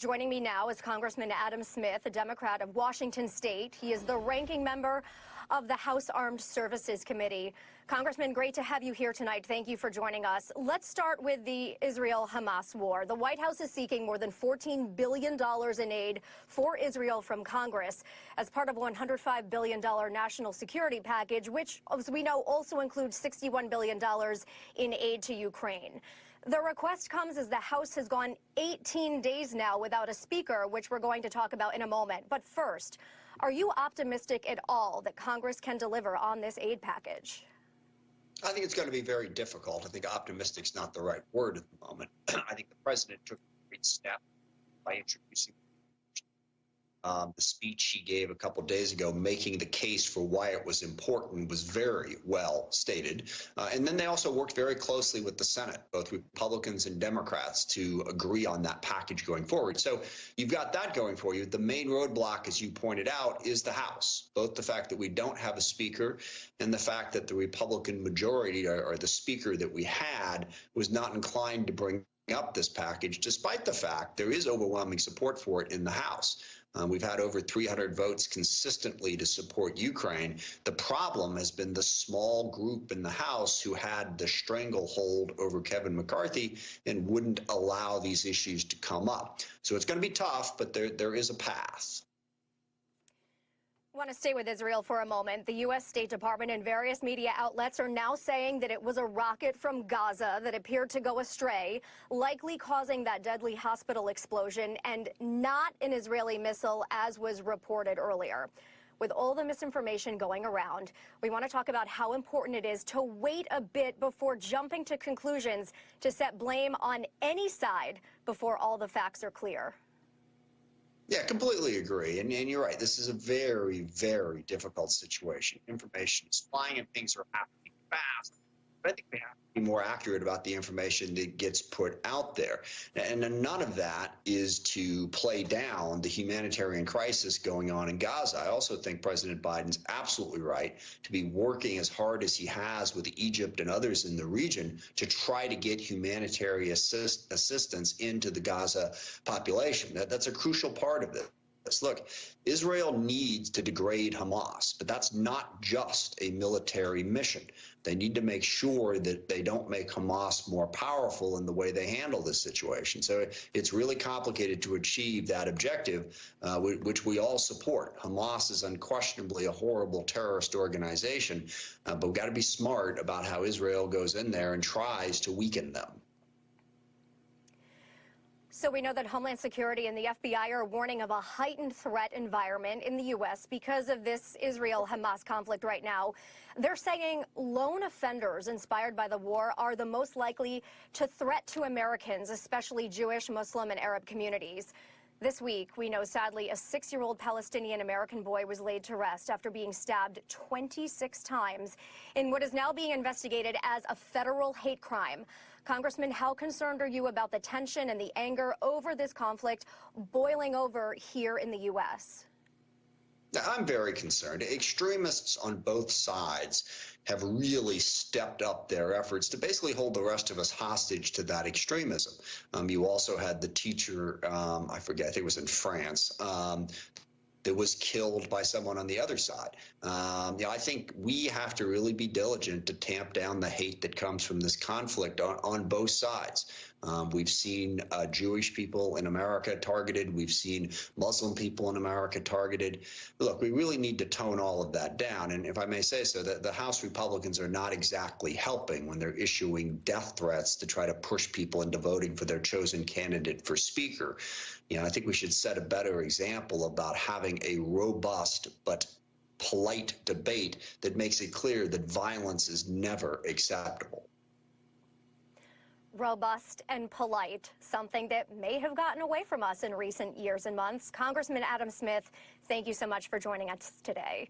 Joining me now is Congressman Adam Smith, a Democrat of Washington State. He is the ranking member of the House Armed Services Committee. Congressman, great to have you here tonight. Thank you for joining us. Let's start with the Israel-Hamas war. The White House is seeking more than $14 billion in aid for Israel from Congress as part of a $105 billion national security package, which, as we know, also includes $61 billion in aid to Ukraine. The request comes as the House has gone 18 days now without a speaker, which we're going to talk about in a moment. But first, are you optimistic at all that Congress can deliver on this aid package? I think it's going to be very difficult. I think optimistic's not the right word at the moment. I think the president took a great step by introducing the speech he gave a couple of days ago, making the case for why it was important, was very well stated. And then they also worked very closely with the Senate, both Republicans and Democrats, to agree on that package going forward. So you've got that going for you. The main roadblock, as you pointed out, is the House, both the fact that we don't have a speaker and the fact that the Republican majority, or the speaker that we had, was not inclined to bring up this package, despite the fact there is overwhelming support for it in the House. We've had over 300 votes consistently to support Ukraine. The problem has been the small group in the House who had the stranglehold over Kevin McCarthy and wouldn't allow these issues to come up. So it's going to be tough, but there is a path. I want to stay with Israel for a moment. The U.S. State Department and various media outlets are now saying that it was a rocket from Gaza that appeared to go astray, likely causing that deadly hospital explosion, and not an Israeli missile, as was reported earlier. With all the misinformation going around, we want to talk about how important it is to wait a bit before jumping to conclusions, to set blame on any side before all the facts are clear. Yeah, completely agree. And you're right. This is a very, very difficult situation. Information is flying and things are happening fast. But I think we have to be more accurate about the information that gets put out there. And none of that is to play down the humanitarian crisis going on in Gaza. I also think President Biden's absolutely right to be working as hard as he has with Egypt and others in the region to try to get humanitarian assistance into the Gaza population. That's a crucial part of this. Look, Israel needs to degrade Hamas, but that's not just a military mission. They need to make sure that they don't make Hamas more powerful in the way they handle this situation. So it's really complicated to achieve that objective, which we all support. Hamas is unquestionably a horrible terrorist organization, but we've got to be smart about how Israel goes in there and tries to weaken them. So we know that Homeland Security and the FBI are warning of a heightened threat environment in the U.S. because of this Israel-Hamas conflict right now. They're saying lone offenders inspired by the war are the most likely to threat to Americans, especially Jewish, Muslim, and Arab communities. This week, we know, sadly, a 6-year-old Palestinian-American boy was laid to rest after being stabbed 26 times in what is now being investigated as a federal hate crime. Congressman, how concerned are you about the tension and the anger over this conflict boiling over here in the U.S.? I'm very concerned. Extremists on both sides have really stepped up their efforts to basically hold the rest of us hostage to that extremism. You also had the teacher, I forget, I think it was in France, that was killed by someone on the other side. I think we have to really be diligent to tamp down the hate that comes from this conflict on both sides. We've seen Jewish people in America targeted. We've seen Muslim people in America targeted. Look, we really need to tone all of that down. And if I may say so, the House Republicans are not exactly helping when they're issuing death threats to try to push people into voting for their chosen candidate for speaker. I think we should set a better example about having a robust but polite debate that makes it clear that violence is never acceptable. Robust and polite, something that may have gotten away from us in recent years and months. Congressman Adam Smith, thank you so much for joining us today.